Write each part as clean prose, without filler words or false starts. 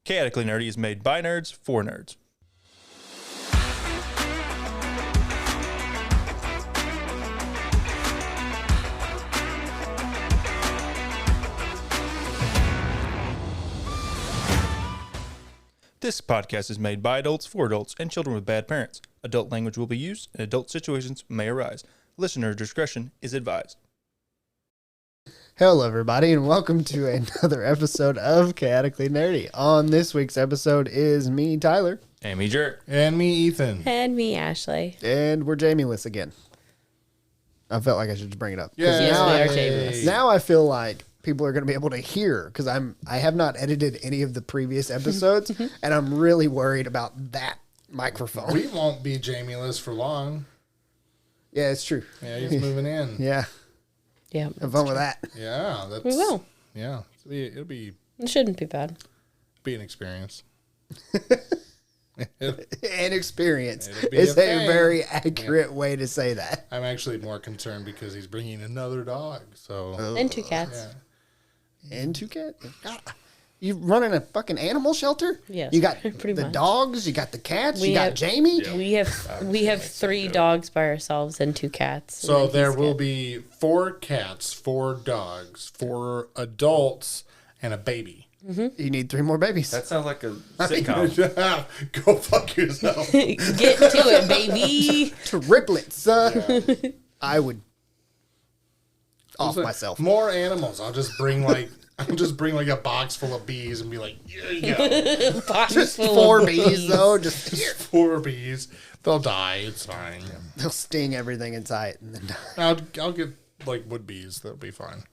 Chaotically Nerdy is made by nerds for nerds. This podcast is made by adults for adults and children with bad parents. Adult language will be used and adult situations may arise. Listener discretion is advised. Hello, everybody, and welcome to another episode of Chaotically Nerdy. On this week's episode is me, Tyler. And me, Jerk. And me, Ethan. And me, Ashley. And we're Jamie-less again. I felt like I should just bring it up. Yeah, Yes, now, we are I, Jamie-less. now I feel like people are going to be able to hear, because I have not edited any of the previous episodes, and I'm really worried about that microphone. We won't be Jamie-less for long. Yeah, it's true. Yeah, he's moving in. Yeah, Yeah. have fun with that. Yeah, that's... We will. Yeah, it'll be It shouldn't be bad. an experience. Inexperience It'll be is a a thing. very accurate way to say that. I'm actually more concerned because he's bringing another dog, so... And two cats. Yeah. And two cats. You running a fucking animal shelter? Yes, You got pretty the much. dogs, you got the cats, We you got have- Jamie. We have three dogs by ourselves and two cats. So and then there he's will got- be 4 cats, 4 dogs, 4 adults, and a baby. You need 3 more babies. That sounds like a sitcom. Go fuck yourself. Get to it, baby. Triplets. I would off myself. More animals. I'll just bring like a box full of bees and be like, here you go. Box Just full 4 of bees though. Just here. 4 bees. They'll die. It's fine. They'll sting everything in sight, and then I'll get like wood bees. That'll be fine.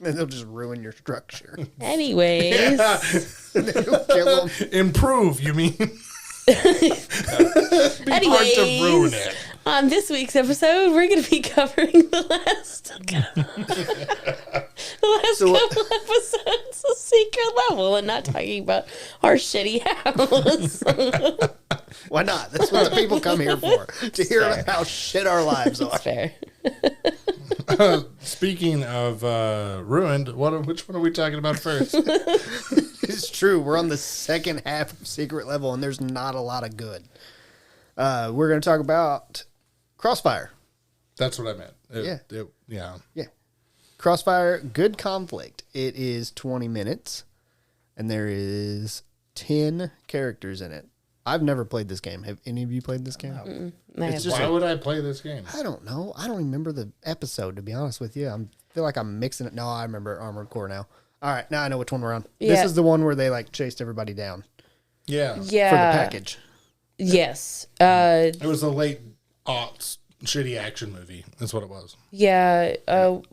they'll just ruin your structure. Anyways, Kill them. Improve, you mean? Be hard to ruin it. on this week's episode, we're going to be covering the last couple episodes of Secret Level and not talking about our shitty house. Why not? That's what the people come here for, to hear how shit our lives are. Fair. Speaking of ruined, which one are we talking about first? It's true. We're on the second half of Secret Level, and there's not a lot of good. We're going to talk about Crossfire. That's what I meant. Yeah. Yeah. Crossfire, good conflict. It is 20 minutes, and there is 10 characters in it. I've never played this game. Have any of you played this game? It's just, why would I play this game? I don't know. I don't remember the episode, to be honest with you. I feel like I'm mixing it. No, I remember Armored Core now. All right, now I know which one we're on. Yeah. This is the one where they like chased everybody down Yeah. for the Yeah. package. Yes. It was a late aughts shitty action movie. That's what it was. Yeah.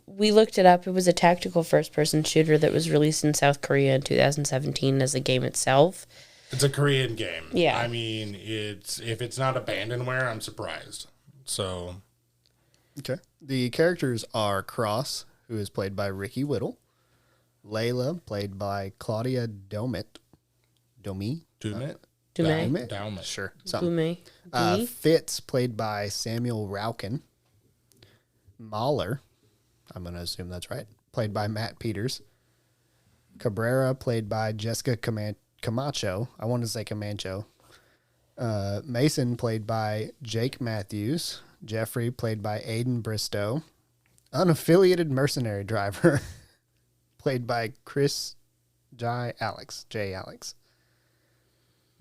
We looked it up. It was a tactical first-person shooter that was released in South Korea in 2017 as a game itself. It's a Korean game. Yeah. I mean, if it's not abandonware, I'm surprised. So, Okay. The characters are Cross, who is played by Ricky Whittle. Layla, played by Claudia Domet. Domi? Dumet? Dume. Daumet. Sure. Something. Dume. Fitz, played by Samuel Rauken. Mahler, I'm going to assume that's right, played by Matt Peters. Cabrera, played by Jessica Camacho. I want to say Camacho. Mason, played by Jake Matthews. Jeffrey, played by Aiden Bristow. Unaffiliated mercenary driver, played by Chris J. Alex.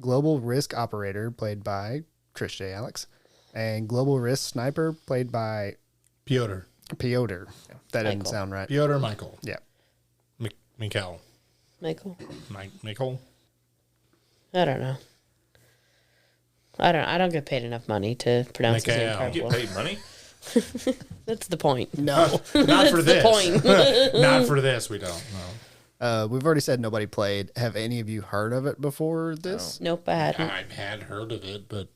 Global risk operator, played by Chris J. Alex. And global risk sniper, played by Piotr. Piotr. That didn't Michael. sound right. Piotr Michael. Yeah. Mikhail. Michael. Michael. I don't know. I don't get paid enough money to pronounce his name Mikhail. You get properly. paid money? That's the point. No. Not for the this. point. Not for this, we don't. No. We've already said nobody played. Have any of you heard of it before this? Nope, I hadn't. I've had heard of it, but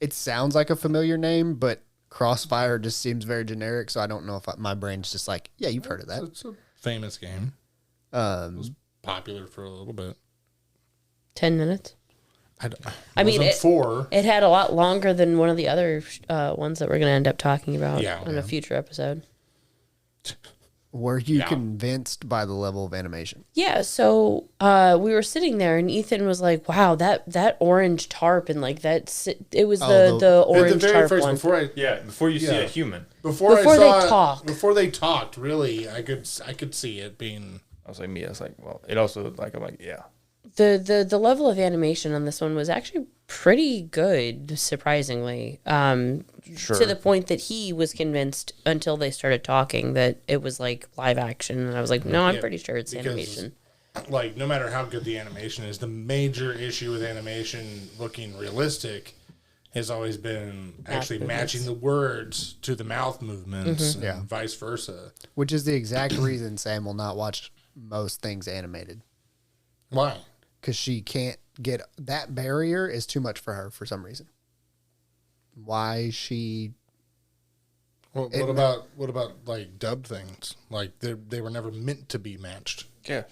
It sounds like a familiar name, but Crossfire just seems very generic, so I don't know if my brain's just like, yeah, you've heard of that. it's a famous game. It was popular for a little bit. 10 minutes. I mean, wasn't 4. It had a lot longer than one of the other ones that we're going to end up talking about Yeah. in a future episode. Were you Yeah. convinced by the level of animation? Yeah, so we were sitting there, and Ethan was like, "Wow, that orange tarp and like that." It was the At the orange very tarp first, one. Before you see Yeah. a human. before Before I they saw talk. before they talked, really, I could see it being. I was like, well, it also, like, I'm like, yeah. The level of animation on this one was actually pretty good, surprisingly. Sure. To the point that he was convinced until they started talking that it was like live action, and I was like, "No, I'm Yeah, pretty sure it's because- animation." Like, no matter how good the animation is, the major issue with animation looking realistic has always been actually matching the words to the mouth movements and vice versa. Which is the exact reason Sam will not watch most things animated. Why? Because she can't get that barrier is too much for her for some reason. Why she Well, what about like dubbed things? Like they were never meant to be matched. Yeah.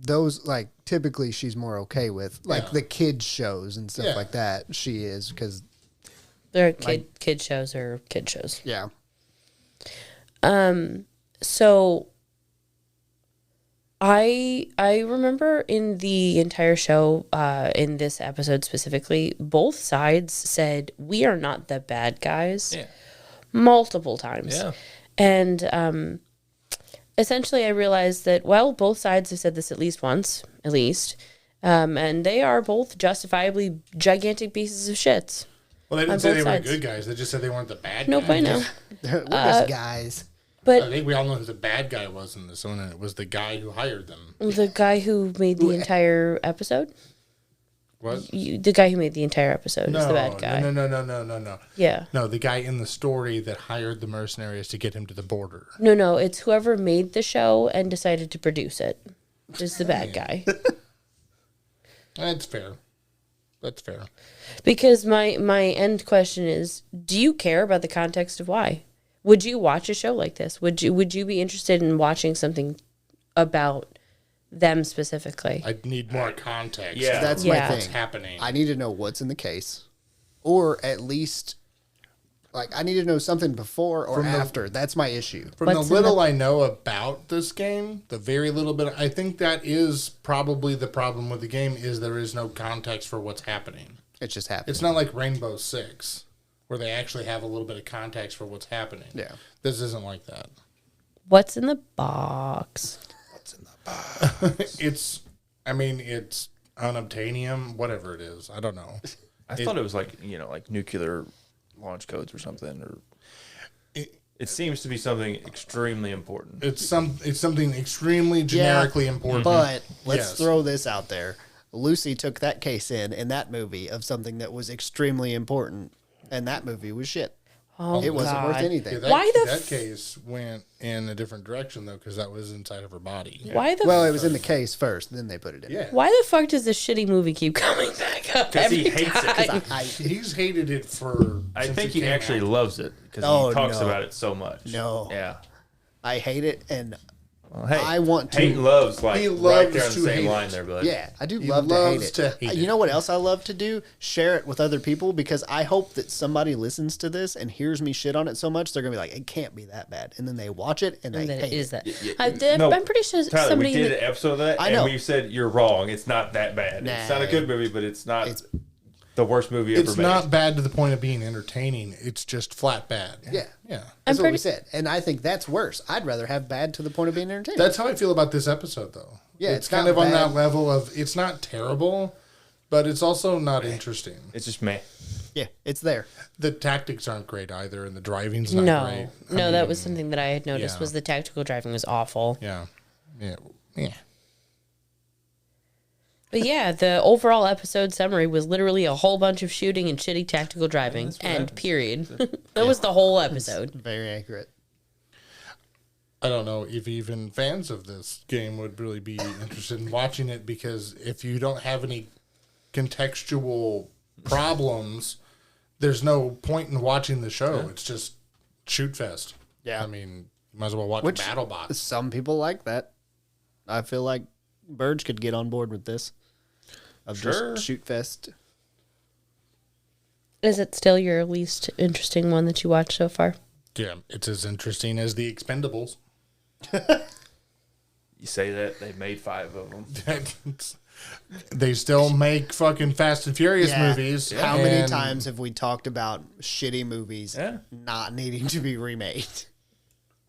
those like typically she's more okay with like Yeah. the kids shows and stuff Yeah. like that. She is because They're kid shows or kid shows. yeah, So I remember in the entire show, in this episode specifically, both sides said we are not the bad guys Yeah. multiple times. Yeah. And essentially I realized that, well, both sides have said this at least once, at least. And they are both justifiably gigantic pieces of shits. Well, they didn't On say both they sides. were good guys. They just said they weren't the bad Nope, guys. I know. we're just guys. I But think we all know who the bad guy was in this one, and it was the guy who hired them. the guy who made the entire episode, What? the guy who made the entire episode is the bad guy. No. Yeah. No, the guy in the story that hired the mercenaries to get him to the border. No, it's whoever made the show and decided to produce it is the bad guy. That's fair. That's fair. Because my end question is, do you care about the context of why? Would you watch a show like this? Would you be interested in watching something about them specifically? I need more context. Yeah. That's Yeah. my What's thing. happening. I need to know what's in the case, or at least like I need to know something before or after. That's my issue. From What's the in little I know about this game, the very little bit, I think that is probably the problem with the game is there is no context for what's happening. It's just happening. It's not like Rainbow Six, where they actually have a little bit of context for what's happening. Yeah. This isn't like that. What's in the box? It's unobtainium, whatever it is. I don't know. I thought it was like, like nuclear launch codes or something, or it seems to be something extremely important. It's something extremely generically important. But let's Yes. throw this out there. Lucy took that case in that movie of something that was extremely important, and that movie was shit. Oh, It wasn't worth God. anything. Yeah, that, Why the that case went in a different direction though, because that was inside of her body. Why the Well, it was in the case first, then they put it in. Yeah, why the fuck does this shitty movie keep coming back up? Because he every hates it. time? he's hated it for. I since think it he came actually out. loves it because Oh, he talks no. about it so much. No. Yeah. I hate it, and Well, hey, I want to- hate and love's like He right loves there on the to same hate line it. there, bud. yeah, I do He love to hate loves it. to hate You it. know what else I love to do? Share it with other people because I hope that somebody listens to this and hears me shit on it so much they're gonna be like, it can't be that bad, and then they watch it and they And that hate it is it. that. No, I'm pretty sure Tyler, somebody. we did an episode of that, I know. and we said you're wrong. It's not that bad. It's not a Nah. good movie, but it's not It's- the worst movie ever It's made. not bad to the point of being entertaining. It's just flat bad. Yeah. yeah. That's what pretty- we said, and I think that's worse. I'd rather have bad to the point of being entertaining. That's how I feel about this episode, though. Yeah, it's it's kind not of on bad. that level of it's not terrible, but it's also not interesting. It's just meh. yeah, it's there. The tactics aren't great either, and the driving's not No, great. no, that was something that I had noticed yeah. was the tactical driving was awful. Yeah, yeah. But yeah, the overall episode summary was literally a whole bunch of shooting and shitty tactical driving, what and happens. period. That was the whole episode. Very accurate. I don't know if even fans of this game would really be interested in watching it because if you don't have any contextual problems, there's no point in watching the show. It's just shoot fest. Yeah. I mean, you might as well watch Which- BattleBots. Some people like that. I feel like Burge could get on board with this. Of Sure. just shoot fest. Is it still your least interesting one that you watched so far? Yeah, it's as interesting as the Expendables. You say that they made 5 of them. They still make fucking Fast and Furious Yeah. movies. How many and times have we talked about shitty movies Yeah. not needing to be remade?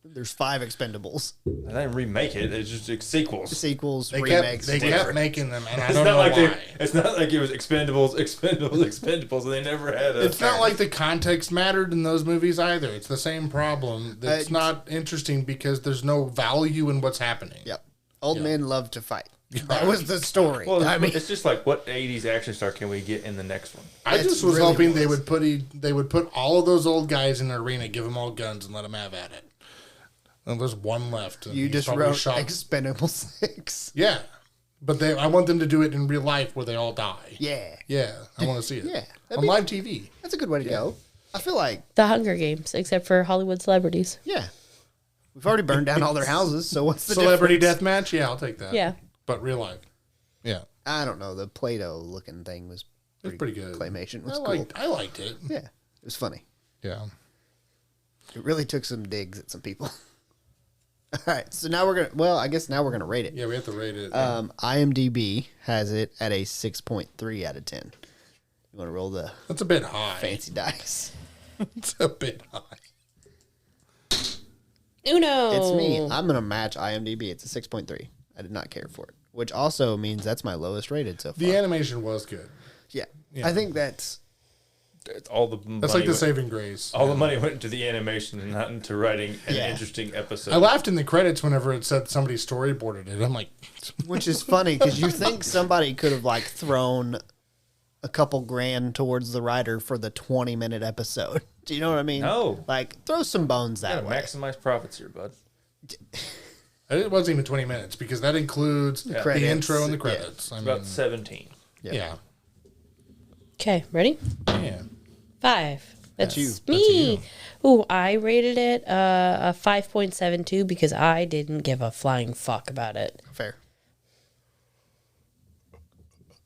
There's 5 Expendables. They didn't remake it. It's just sequels. Sequels, They remakes. kept making them, and I It's don't not know like why. it's not like it was Expendables, and they never had a. It's not like the context mattered in those movies either. It's the same problem. It's not interesting because there's no value in what's happening. Yep. Old men love to fight. That was the story. Well, I mean, it's just like what 80s action star can we get in the next one? I It's just was really hoping was. they would put all of those old guys in the arena, give them all guns, and let them have at it. And there's one left. and you he's just probably wrote shot. Expendable 6. Yeah, but I want them to do it in real life where they all die. Yeah. Yeah, I want to see it. Yeah. On live TV. That's a good way to go. I feel like, The Hunger Games, except for Hollywood celebrities. yeah. We've already burned down all their houses, so what's the Celebrity difference? deathmatch? Yeah, I'll take that. Yeah. But real life. Yeah. I don't know. The Play-Doh looking thing was It's pretty good. Claymation was I cool. liked it. Yeah. It was funny. Yeah. It really took some digs at some people. All right. So now I guess now we're going to rate it. Yeah, we have to rate it. IMDb has it at a 6.3 out of 10. You want to roll the That's a bit high. fancy dice? It's a bit high. Uno. It's me. I'm going to match IMDb. It's a 6.3. I did not care for it, which also means that's my lowest rated so far. The animation was good. Yeah. Yeah. I think that's All the That's money like the went, saving grace. all the money went into the animation and not into writing an Yeah. interesting episode. I laughed in the credits whenever it said somebody storyboarded it. I'm like, which is funny because you think somebody could have like thrown a couple grand towards the writer for the 20-minute episode. Do you know what I mean? No. Like throw some bones Gotta that way. maximize profits here, bud. it wasn't even 20 minutes because that includes the credits, intro and the yeah. credits. I It's mean, about 17. yeah. Okay, ready? Yeah. 5. That's you. me. Ooh, I rated it a 5.72 because I didn't give a flying fuck about it. Fair.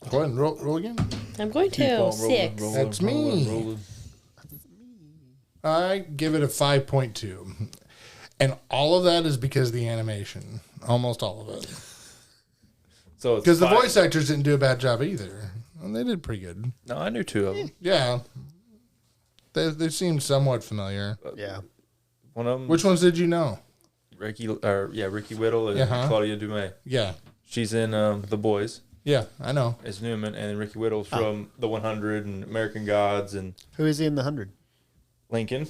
Go ahead and roll again. I'm going to. 6. That's me. I give it a 5.2. And all of that is because of the animation. Almost all of it. So it's Because the 5. voice actors didn't do a bad job either. And they did pretty good. No, I knew 2 of them. Yeah. They seemed somewhat familiar. Yeah. One of them, Which ones did you know? Ricky Whittle and Uh-huh. Claudia Dumais. Yeah. She's in The Boys Yeah, I know. as Newman, and Ricky Whittle's from The 100 and American Gods and Who is he in the 100? Lincoln.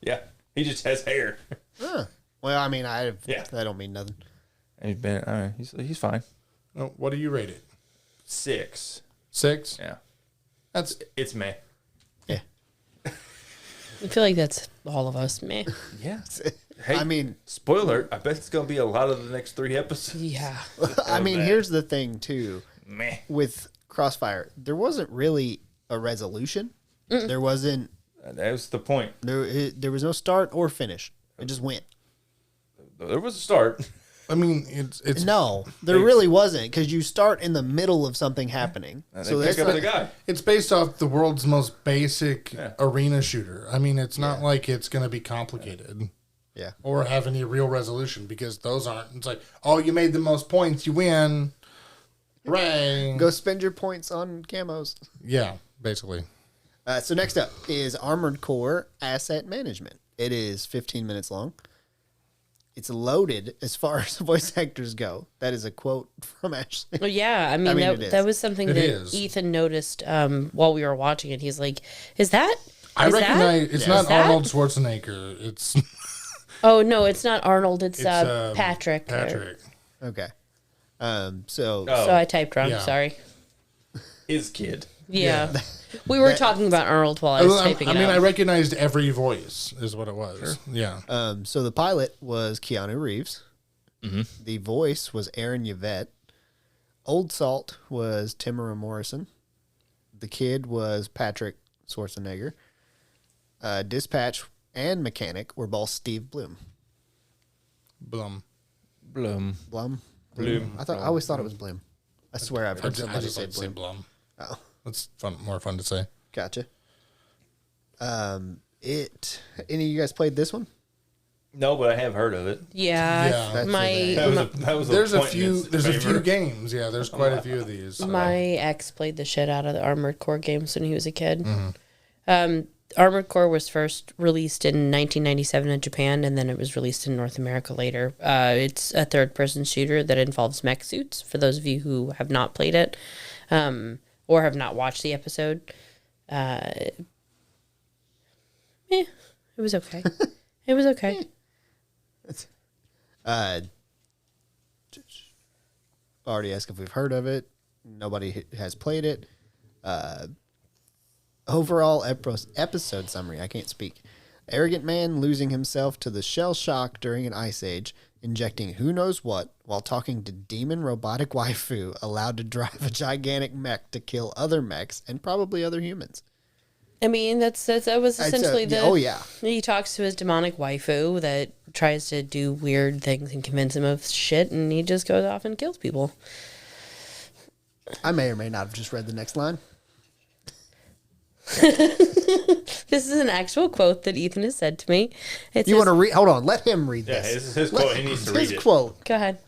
Yeah, he just has hair. Huh. Well, I mean, Yeah. that don't mean nothing. And he's been, he's fine. Oh, what do you rate it? 6. 6? Yeah, That's it's meh. Yeah. I feel like that's all of us. Meh. Yeah. Hey, I mean, spoiler. I bet it's gonna be a lot of the next 3 episodes. Yeah. I mean, bad. here's the thing too. Meh. With Crossfire, there wasn't really a resolution. There wasn't. That was the point. There was no start or finish. It just went. There was a start. I mean, it's No, there really wasn't because you start in the middle of something happening. So they pick up the guy. It's based off the world's most basic Yeah. arena shooter. I mean, it's not like it's going to be complicated Yeah. or have any real resolution because those aren't. It's like, oh, you made the most points, you win. Hooray. Go spend your points on camos. Yeah, basically. So next up is Armored Core Asset Management. It is 15 minutes long. It's loaded as far as voice actors go. That is a quote from Ashley. Well, yeah, I mean, it is. that was something It that is. Ethan noticed while we were watching it. He's like, "Is that?" I is that-" recognize it's not Is that- Arnold Schwarzenegger. It's Oh no, it's not Arnold. It's, it's Patrick. Patrick. Okay. Oh, So I typed wrong. Yeah. Sorry. his kid. Yeah. We were talking about Arnold while I was typing it I out. recognized every voice is what it was. Yeah. So the pilot was Keanu Reeves. The voice was Aaron Yvette. Old Salt was Tamara Morrison. The kid was Patrick Schwarzenegger. Dispatch and Mechanic were both Steve Bloom. Blum. Blum. Blum? Bloom. I always thought it was Bloom. I swear I've heard I somebody just say like to say Bloom. Blum. Oh, That's fun. More fun to say. gotcha. Any of you guys played this one? No, but I have heard of it. Yeah, Yeah. That's That was There's a appointment's few favor. games. Yeah, there's quite a few of these. my ex played the shit out of the Armored Core games when he was a kid. Armored Core was first released in 1997 in Japan, and then it was released in North America later. It's a third-person shooter that involves mech suits, for those of you who have not played it or have not watched the episode. It was okay. It was okay. Already asked if we've heard of it. Nobody has played it. Overall episode summary. I can't speak. Arrogant man losing himself to the shell shock during an ice age, injecting who knows what while talking to demon robotic waifu allowed to drive a gigantic mech to kill other mechs and probably other humans. I mean, that was essentially the. Oh, yeah. He talks to his demonic waifu that tries to do weird things and convince him of shit, and he just goes off and kills people. I may or may not have just read the next line. This is an actual quote that Ethan has said to me. It You says- want to read? Hold on. Let him read Yeah, this. this is his quote. He needs to read His it. quote. Go ahead.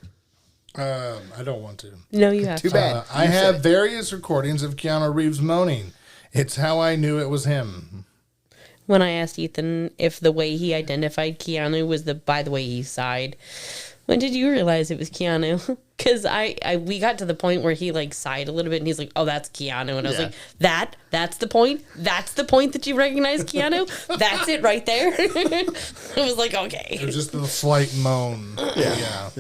I don't want to. No, you have Too to. bad. I have various recordings of Keanu Reeves moaning. It's how I knew it was him. When I asked Ethan if the way he identified Keanu was by the way he sighed, when did you realize it was Keanu? Because we got to the point where he like sighed a little bit and he's like, oh, that's Keanu. And I was Yeah. like, that's the point? That's the point that you recognize Keanu? That's it right there? I was like, It okay. was just the slight moan. Yeah.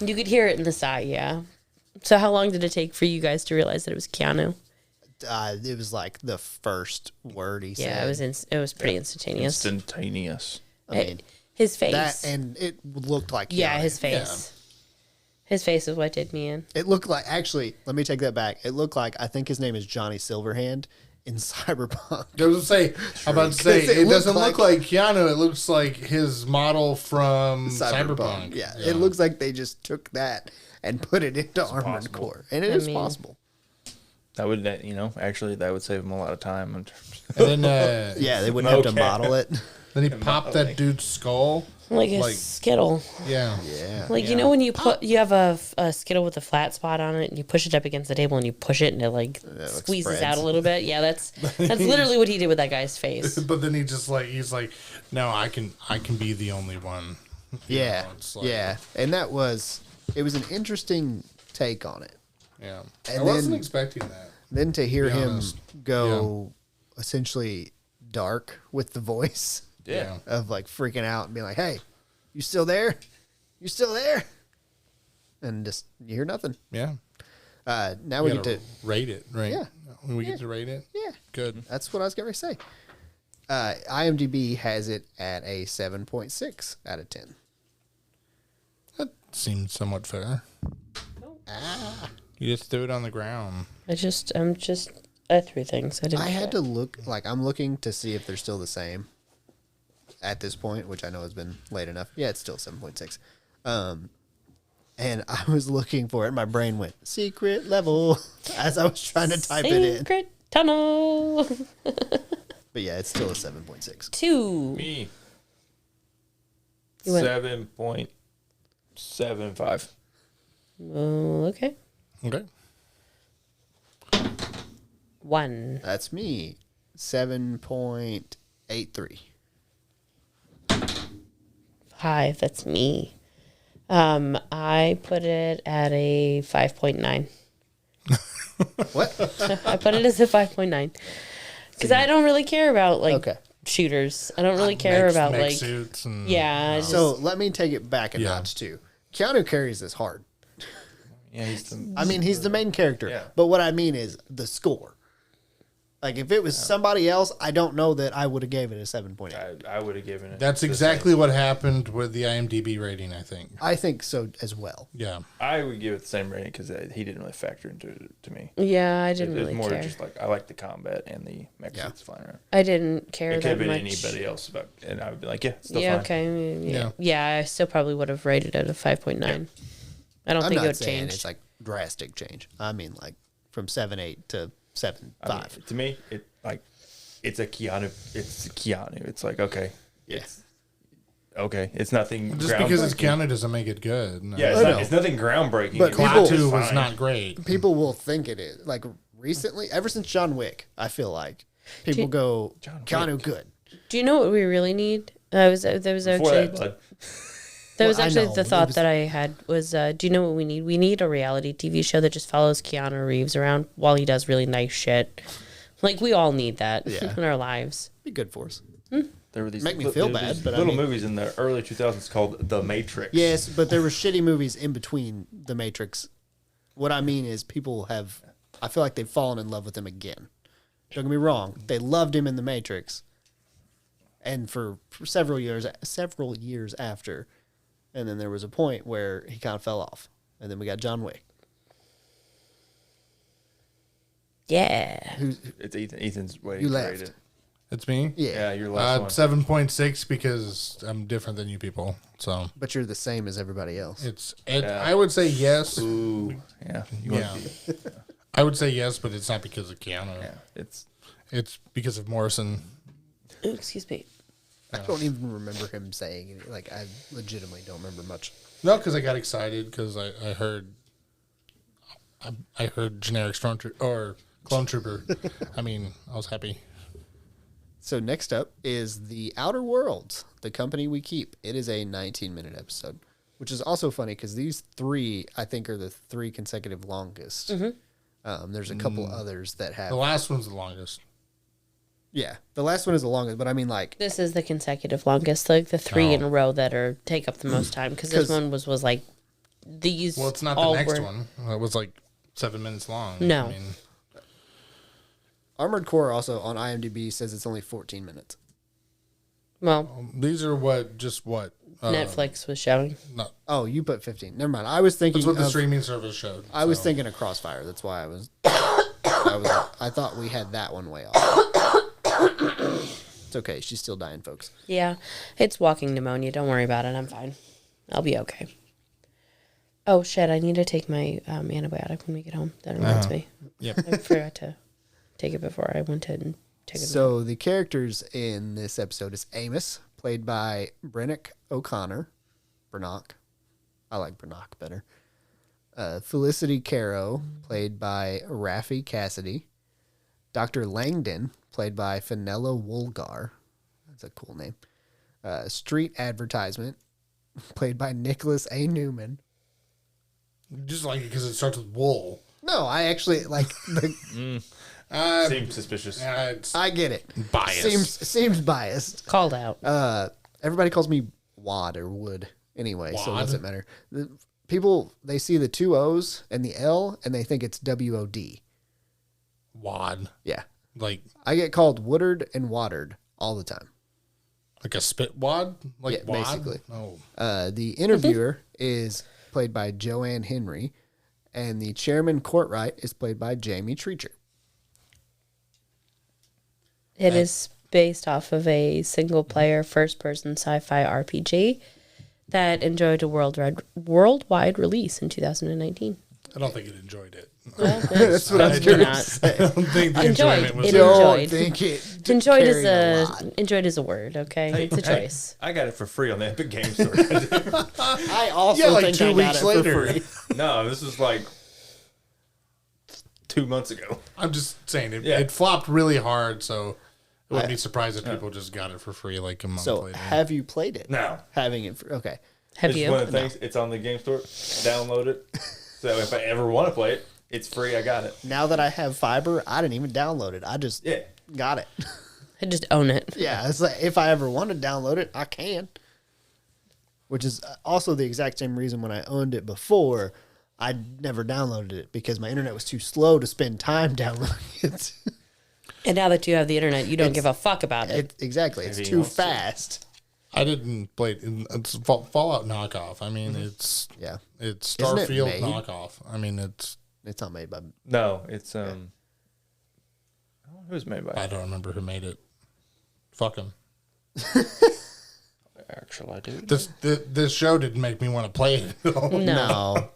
You could hear it in the sigh, yeah. So how long did it take for you guys to realize that it was Keanu? It was like the first word he said. Yeah, it was pretty instantaneous. Instantaneous. I mean, His face. that and it looked like yeah, Keanu. his face. His face is what did me in. It looked like, actually, let me take that back. It looked like, I think his name is Johnny Silverhand in Cyberpunk. I was about to say, Because it it doesn't looked look like Keanu. It looks like his model from Cyberpunk. Yeah. It looks like they just took that and put it into Armored possible. Core. And it is possible. That would, actually, that would save him a lot of time. And then, Yeah, they wouldn't have to Okay. model it. then he popped that dude's skull. Like a Like- Skittle. Yeah. Yeah. Like, you know when you have a Skittle with a flat spot on it and you push it up against the table and you push it and it like squeezes spreads. out a little bit? Yeah, that's literally what he did with that guy's face. But then he's like, no, I can be the only one. Yeah. it's like- Yeah. And it was an interesting take on it. Yeah. And I wasn't then- expecting that. Then to hear Be him honest. go essentially dark with the voice Yeah. of like freaking out and being like, hey, you still there? You still there? And just you hear nothing. Yeah. Now we get to rate it, right? Yeah. When we get to rate it? yeah. Good. That's what I was going to say. IMDb has it at a 7.6 out of 10. That seemed somewhat fair. You just threw it on the ground. I threw things. I had to look, like, I'm looking to see if they're still the same at this point, which I know has been late enough. Yeah, it's still 7.6. And I was looking for it. My brain went, secret level, as I was trying to type it in. Secret tunnel. But yeah, it's still a 7.6. 2. Me. You went- 7.75. Oh, okay. Okay. 1. That's me. 7.83. 5. That's me. I put it at a 5.9. What? I put it as a 5.9 because I don't really care about like Okay. shooters. I don't really care about mech like suits and yeah. I just- So let me take it back a Yeah. notch too. Keanu carries this hard. Yeah, he's the. I mean, he's the main character. Yeah. But what I mean is the score. Like, if it was somebody else, I don't know that I would have gave it a 7.8. I would have given it. That's the exactly what happened with the IMDb rating, I think. I think so as well. Yeah. same. I would give it the same rating because he didn't really factor into it to me. yeah, I didn't It's really more care. just like I like the combat and the mech Yeah. suits flying around. I didn't care It could have that been much. anybody else, and I would be like, yeah, still Yeah, fine. okay. I mean, Yeah. yeah, I still probably would have rated it a 5.9. I don't I'm think it not would saying change. it's like drastic change. I mean, like from 7.8 to 7.5. I mean, to me, it like it's a Keanu. It's Keanu. It's like, okay. Yeah. Okay. It's nothing Just because it's groundbreaking. Keanu doesn't make it good. No. Yeah, it's nothing groundbreaking. But It's people- just 2 was fine. not great. People will think it is. Like recently, ever since John Wick, I feel like people go Keanu good. Do you know what we really need? There was Before actually that, bud. Well, I actually know, the it thought was- that I had was, do you know what we need? We need a reality TV show that just follows Keanu Reeves around while he does really nice shit. Like we all need that in our lives. Be good for us. There were these Make me feel there were bad, these but I little mean- movies in the early 2000s called The Matrix. Yes, but there were shitty movies in between The Matrix. What I mean is, people have. I feel like they've fallen in love with him again. Don't get me wrong; they loved him in The Matrix, and for several years after, and then there was a point where he kind of fell off, and then we got John Wick. Yeah. It's Ethan. Ethan's waiting You to left. rate it. It's me? Yeah, Yeah, your last one. 7.6 because I'm different than you people. So but you're the same as everybody else. I would say yes. Ooh, yeah. You Yeah. want to be, I would say yes, but it's not because of Keanu. yeah. It's It's because of Morrison. Ooh, excuse me. I don't even remember him saying it. Like, I legitimately don't remember much. No, because I got excited because I heard I heard generic storm or clone trooper. I mean, I was happy. So next up is The Outer Worlds, The Company We Keep. It is a 19-minute episode, which is also funny because these 3, I think, are the 3 consecutive longest. There's a couple others that have... The last one's the longest. Yeah, the last one is the longest, but I mean, like... This is the consecutive longest, like the 3 in a row that take up the most time because this 'Cause- one was like these. Well, it's not the all next were- one. It was like 7 minutes long. No. I mean, Armored Core also on IMDb says it's only 14 minutes. Well, these are what Netflix was showing. not, Oh, you put 15. Never mind. I was thinking that's what the of... streaming service showed. I was so. thinking of Crossfire. That's why I was... I thought we had that one way off. It's okay. She's still dying, folks. Yeah, it's walking pneumonia. Don't worry about it. I'm fine. I'll be okay. Oh shit! I need to take my antibiotic when we get home. That reminds me. Yep. I forgot to take it before I went to take it. So the characters in this episode is Amos, played by Brennick O'Connor. Brannock. I like Brannock better. Felicity Caro, played by Raffi Cassidy. Dr. Langdon, played by Fenella Woolgar. That's a cool name. Street Advertisement, played by Nicholas A. Newman. Just like it because it starts with wool. No, I actually like the... seems suspicious. It's I get it. biased. Seems biased. Called out. Everybody calls me Wad or Wood anyway, so it Wad? doesn't matter. People, they see the 2 O's and the L and they think it's WOD. Wad. Yeah. Like I get called Woodard and Watered all the time. a spit wad? Like Yeah, wad? basically. Oh. The interviewer is played by Joanne Henry, and the chairman Courtright is played by Jamie Treacher. It is based off of a single-player, first-person sci-fi RPG that enjoyed a worldwide release in 2019. I don't think it enjoyed it. Well, That's what I was going to say. I don't think the Enjoyed. enjoyment was It there. Don't enjoyed. think it enjoyed carried a is lot. enjoyed is a word. Okay, it's a choice. I got it for free on the Epic Game Store. I also Yeah, like think 2 I got weeks it later. for free. No, this was like 2 months ago. I'm just saying it, Yeah. it flopped really hard, so I wouldn't be surprised if people just got it for free like a month So, later. have you played it? No. Having it for, okay. Have It's you? one of the things. It's on the Game Store. Download it. So if I ever want to play it, it's free. I got it. Now that I have fiber, I didn't even download it. I just Yeah. got it. I just own it. Yeah, it's like if I ever want to download it, I can. Which is also the exact same reason when I owned it before, I never downloaded it because my internet was too slow to spend time downloading it. And now that you have the internet, you don't give a fuck about it. Exactly, it's Everything too else, fast. I didn't play it. It's Fallout knockoff. I mean, it's Yeah, it's Isn't it Starfield made? knockoff. I mean, it's it's not made by. No, it's I don't know who's made by. I don't remember who made it. Fuck him. Actually, I do. This show didn't make me want to play it. though. No,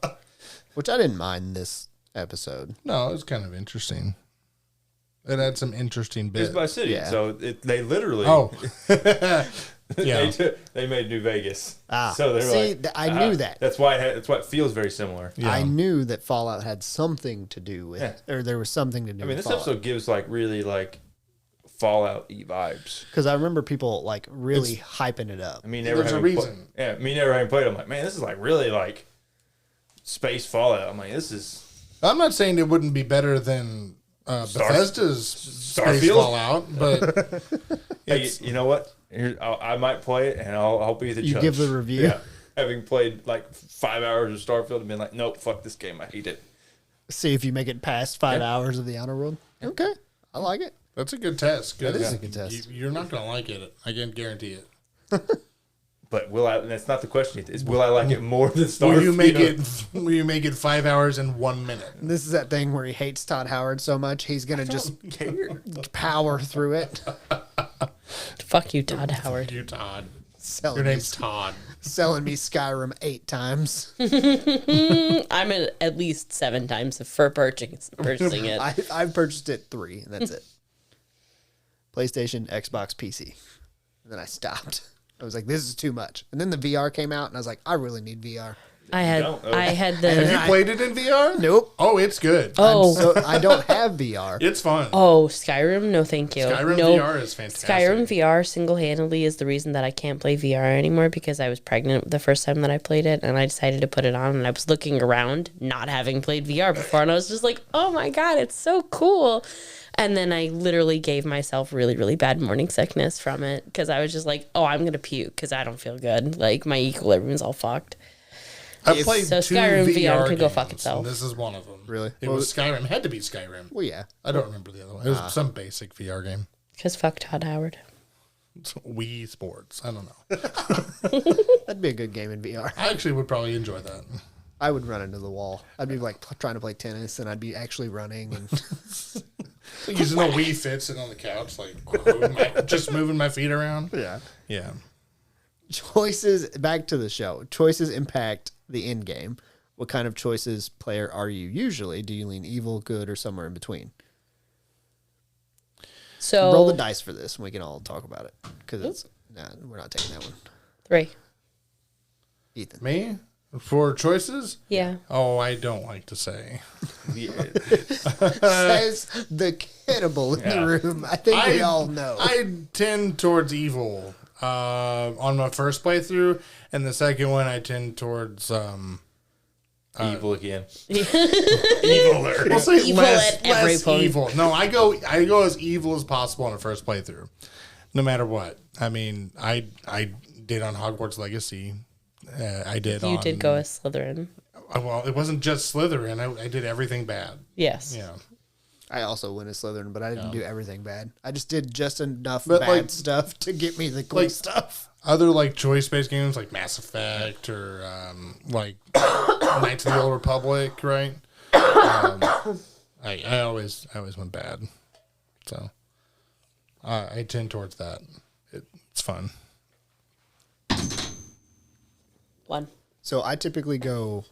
which I didn't mind this episode. No, it's kind of interesting. It had some interesting bits. It's by city, Yeah. so they literally. Oh, yeah. they made New Vegas. Ah, so they're see, like, I knew that. That's why it feels very similar. Yeah. I knew that Fallout had something to do with, or there was something to do. I mean, with this episode gives like really like Fallout-y vibes. because I remember people like really hyping it up. I mean, There's a reason. Me never having played. I'm like, man, this is like really like space Fallout. I'm like, this is I'm not saying it wouldn't be better than Bethesda's Space Starfield? Fallout, but hey, you know what? I might play it, and I'll be the You judge. give the review? Yeah, having played like 5 hours of Starfield and been like, nope, fuck this game, I hate it. See if you make it past 5 hours of the Outer World. Okay, I like it. that's a good test. That is a good test. You're not going to like it. I can guarantee it. But will I? That's not the question. It's will I like it more than Starfield? Will you make it 5 hours and 1 minute? This is that thing where he hates Todd Howard so much he's gonna just power through it. Fuck you, Todd Howard. You Todd. Selling Your me, name's Todd. selling me Skyrim 8 times. I'm at least 7 times for purchasing it. I've purchased it 3, and that's it. PlayStation, Xbox, PC. And then I stopped. I was like, this is too much. And then the VR came out, and I was like, I really need VR. I had Have the you played it in VR? Nope. Oh, it's good. oh So I don't have VR. It's fun. Skyrim. No, thank you. Skyrim no, VR is fantastic. Skyrim VR single-handedly is the reason that I can't play VR anymore because I was pregnant the first time that I played it, and I decided to put it on, and I was looking around, not having played VR before, and I was just like, oh my god, it's so cool. And then I literally gave myself really, really bad morning sickness from it because I was just like, oh, I'm going to puke because I don't feel good. Like, my equilibrium's all fucked. I played So 2 Skyrim VR VR can go fuck games, itself. and this is one of them. Really? It was Skyrim. It had to be Skyrim. Well, yeah. I don't remember the other one. It was some basic VR game. Because fuck Todd Howard. Wii Sports. I don't know. That'd be a good game in VR. I actually would probably enjoy that. I would run into the wall. I'd be like trying to play tennis, and I'd be actually running. And Using a Wii Fit sitting on the couch, like just moving my feet around. yeah. Yeah. Choices, back to the show. Choices impact the end game. What kind of choices player are you usually? Do you lean evil, good, or somewhere in between? So Roll the dice for this, and we can all talk about it. Because it's we're not taking that one. 3. Ethan. Me? For choices? Yeah. Oh, I don't like to say. Says the cannibal in the room. I think we all know. I tend towards evil on my first playthrough, and the second one I tend towards Evil again. eviler. We'll say Evil at every less point. evil. No, I go as evil as possible on the first playthrough, no matter what. I mean, I did on Hogwarts Legacy. I did. You did go as Slytherin. Well, it wasn't just Slytherin. I did everything bad. Yes. Yeah. I also went as Slytherin, but I didn't do everything bad. I just did just enough But, bad like- stuff to get me the cool stuff. Other like choice-based games like Mass Effect or like Knights of the Old Republic, right? I always went bad, so I tend towards that. It's fun. 1. So I typically go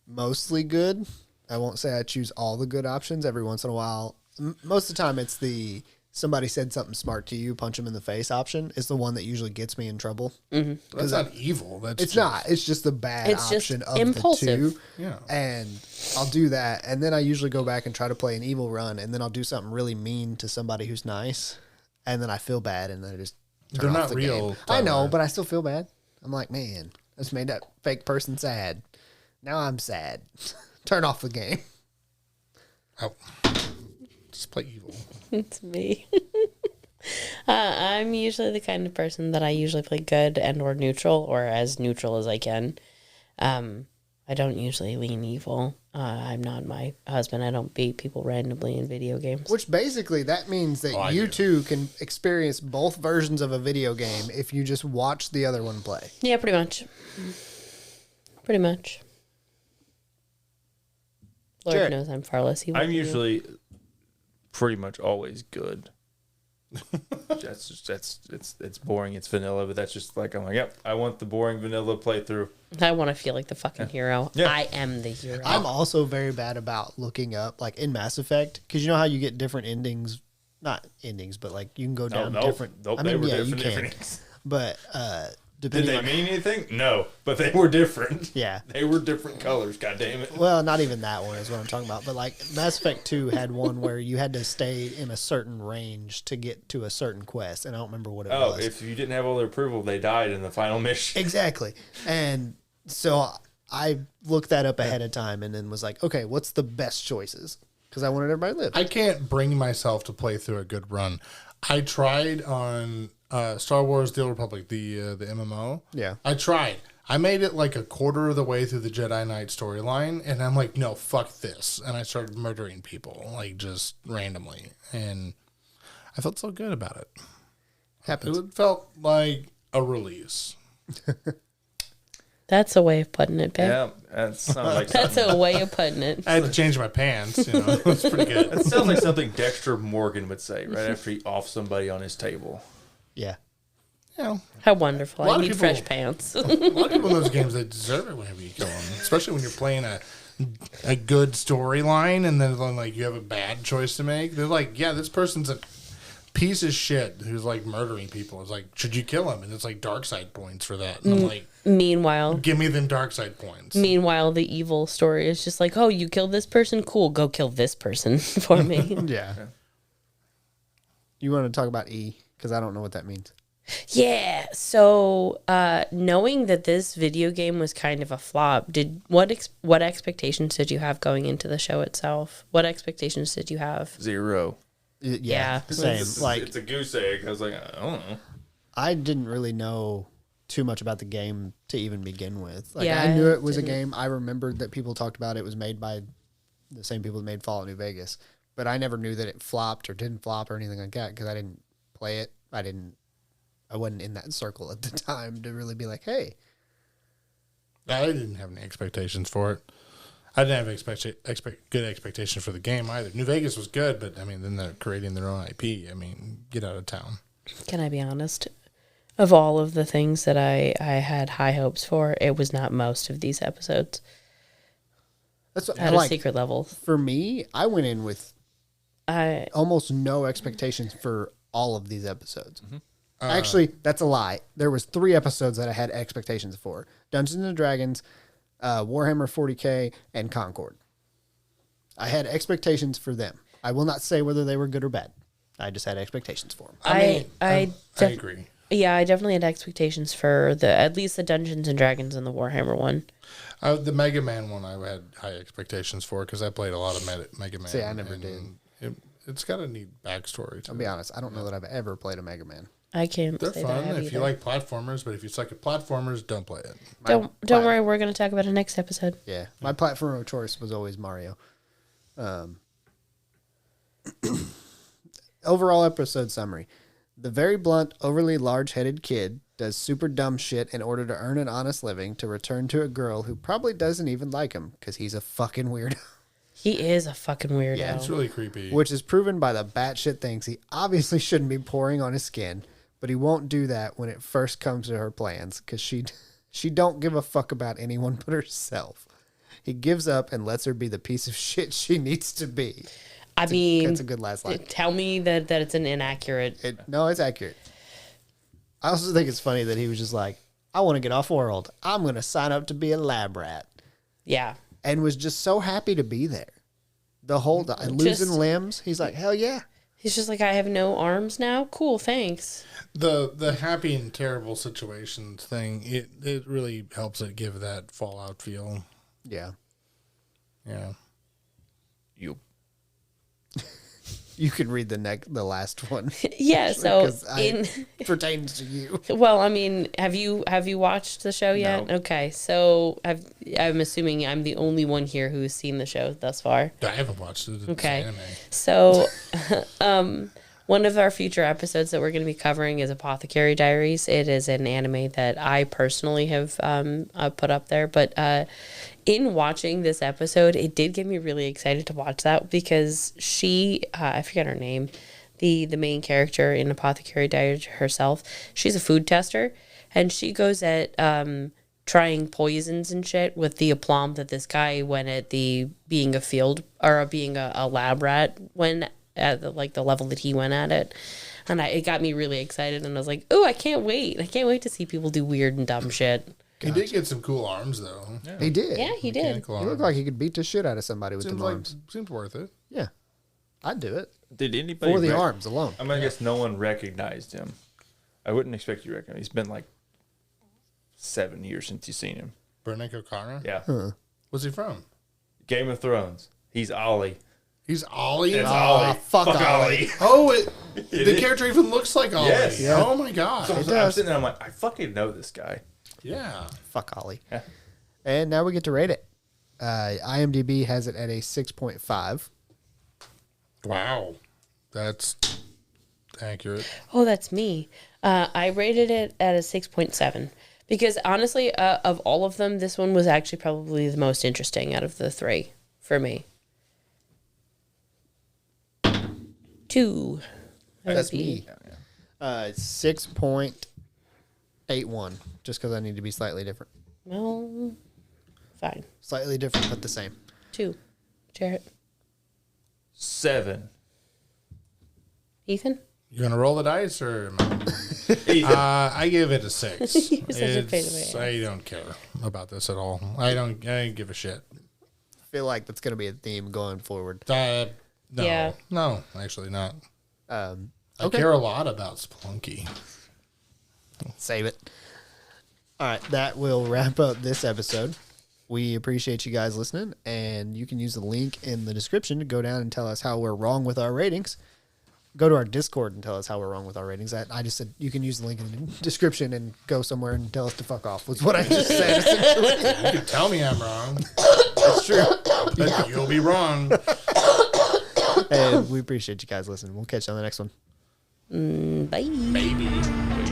mostly good. I won't say I choose all the good options. Every once in a while, most of the time, it's the somebody said something smart to you, punch them in the face option is the one that usually gets me in trouble. That's not evil. That's It's not. It's just the bad It's just option of impulsive. the two. Yeah. And I'll do that. And then I usually go back and try to play an evil run. And then I'll do something really mean to somebody who's nice. And then I feel bad. And then I just turn They're off not the real, game. I know, Tyler. but I still feel bad. I'm like, man, I just made that fake person sad. Now I'm sad. Turn off the game. Oh. Just play evil. It's me. I'm usually the kind of person that I usually play good and or neutral or as neutral as I can. I don't usually lean evil. I'm not my husband. I don't beat people randomly in video games. Which basically that means that I you do. two can experience both versions of a video game if you just watch the other one play. Yeah, pretty much. Pretty much. Lord Jared. knows I'm far less evil. I'm than you. usually pretty much always good. It's boring. It's vanilla, but that's just like I'm like, yep. I want the boring vanilla playthrough. I want to feel like the fucking hero. Yeah. I am the hero. I'm also very bad about looking up, like in Mass Effect, because you know how you get different endings, not endings, but like you can go down different. Nope, I mean, they were yeah, different. you can, Different. but Did depending they on mean anything? No, but they were different. yeah. They were different colors. God damn it. Well, not even that one is what I'm talking about. But like Mass Effect 2 had one where you had to stay in a certain range to get to a certain quest, and I don't remember what it was. Oh, if you didn't have all their approval, they died in the final mission. Exactly. And so I looked that up ahead of time and then was like, okay, what's the best choices? Because I wanted everybody to live. I can't bring myself to play through a good run. I tried on Star Wars: The Old Republic, the MMO. Yeah. I tried. I made it like a quarter of the way through the Jedi Knight storyline, and I'm like, no, fuck this. And I started murdering people, like just randomly. And I felt so good about it. Happens. It felt like a release. That's a way of putting it, babe. Yeah, that sounds like That's a way of putting it. I had to change my pants, you know. It was pretty good. that sounds like something Dexter Morgan would say right after he offed somebody on his table. Yeah. You know, How wonderful. A lot I of need people- fresh pants. a lot of people in those games, they deserve it whenever you kill them. Especially when you're playing a good storyline and then like you have a bad choice to make. They're like, yeah, this person's a piece of shit who's like murdering people. It's like, should you kill him? And it's like dark side points for that. And I'm like, Meanwhile, give me them dark side points. the evil story is just like, oh, you killed this person? Cool, go kill this person for me. Yeah. You want to talk about E? Because I don't know what that means. Yeah. So, knowing that this video game was kind of a flop, what expectations did you have going into the show itself? What expectations did you have? 0. Yeah. Same. Like, It's a goose egg. I was like, I don't know. I didn't really know too much about the game to even begin with. Like, Yeah, I knew I it was a didn't. game. I remembered that people talked about it was made by the same people that made Fallout New Vegas. But I never knew that it flopped or didn't flop or anything like that because I didn't play it. I wasn't in that circle at the time to really be like, hey. I didn't have any expectations for it. I didn't have good expectations for the game either. New Vegas was good, but I mean, then they're creating their own IP. I mean, get out of town. Can I be honest? Of all of the things that I had high hopes for, it was not most of these episodes That's what, at like, a secret level. for me, I went in with I almost no expectations for all of these episodes. Actually, that's a lie. There was 3 episodes that I had expectations for: Dungeons and Dragons, Warhammer 40K, and Concord. I had expectations for them. I will not say whether they were good or bad. I just had expectations for them. I I agree. Yeah, I definitely had expectations for at least the Dungeons and Dragons and the Warhammer one. The Mega Man one I had high expectations for because I played a lot of Mega Man. See, I never and did. It's got a neat backstory to I'll it. be honest. I don't know that I've ever played a Mega Man. I can't They're say that I fun have if you either. like platformers, but if you suck at platformers, don't play it. Don't worry, we're going to talk about it next episode. Yeah, my platform of choice was always Mario. Overall episode summary. The very blunt, overly large-headed kid does super dumb shit in order to earn an honest living to return to a girl who probably doesn't even like him because he's a fucking weirdo. He is a fucking weirdo. Yeah, It's really creepy. Which is proven by the batshit things he obviously shouldn't be pouring on his skin, but he won't do that when it first comes to her plans because she don't give a fuck about anyone but herself. He gives up and lets her be the piece of shit she needs to be. I mean, That's a good last line. tell me that it's an inaccurate. No, it's accurate. I also think it's funny that he was just like, I want to get off world. I'm going to sign up to be a lab rat. Yeah. And was just so happy to be there. The whole time. Losing limbs. He's like, hell yeah. He's just like, I have no arms now. Cool, thanks. The happy and terrible situations thing, it really helps it give that Fallout feel. Yeah. Yeah. You. You could read the last one. Yeah. So Because it pertains to you. well, I mean, have you watched the show yet? No. Okay, so I'm assuming I'm the only one here who's seen the show thus far. I haven't watched it. It's Okay. anime. So, one of our future episodes that we're going to be covering is Apothecary Diaries. It is an anime that I personally have put up there. But in watching this episode, it did get me really excited to watch that because she, I forget her name, the main character in Apothecary Diary herself. She's a food tester, and she goes at trying poisons and shit with the aplomb that this guy went at the being a field or being a lab rat when at the level that he went at it. And it got me really excited, and I was like, "Oh, I can't wait! I can't wait to see people do weird and dumb shit." He did get some cool arms, though. Yeah. He did. Yeah, he did. Mechanical He looked arms. like he could beat the shit out of somebody with Seems them arms. seems worth it. Yeah, I'd do it Did anybody for the arms alone. I mean, I guess no one recognized him. I wouldn't expect you to recognize. He's been like 7 years since you've seen him. Brennick O'Connor? Yeah. Where's he from? Game of Thrones. He's Ollie. He's Ollie? It's Aw, Ollie. fuck Ollie. Oh, the character even looks like Ollie. Yes. Yeah. Oh, my God. I'm sitting there, I'm like, I fucking know this guy. Yeah. Fuck Ollie. Yeah. And now we get to rate it. IMDb has it at a 6.5. Wow. That's accurate. Oh, that's me. I rated it at a 6.7 because honestly, of all of them, this one was actually probably the most interesting out of the three for me. 2. That's me. 6.81, just because I need to be slightly different. Well, fine. Slightly different, but the same. 2. Jarrett. 7. Ethan? You going to roll the dice or am I? Ethan. I give it a 6. You're such a pain in the ass. I don't care about this at all. I don't give a shit. I feel like that's going to be a theme going forward. No. Yeah. No, actually not. I Okay. care a lot about Splunky. Save it. All right, that will wrap up this episode. We appreciate you guys listening, and you can use the link in the description to go down and tell us how we're wrong with our ratings. Go to our Discord and tell us how we're wrong with our ratings. I just said you can use the link in the description and go somewhere and tell us to fuck off, was what I just said, essentially. You can tell me I'm wrong. That's true. But you'll be wrong. And we appreciate you guys listening. We'll catch you on the next one. Bye. Maybe.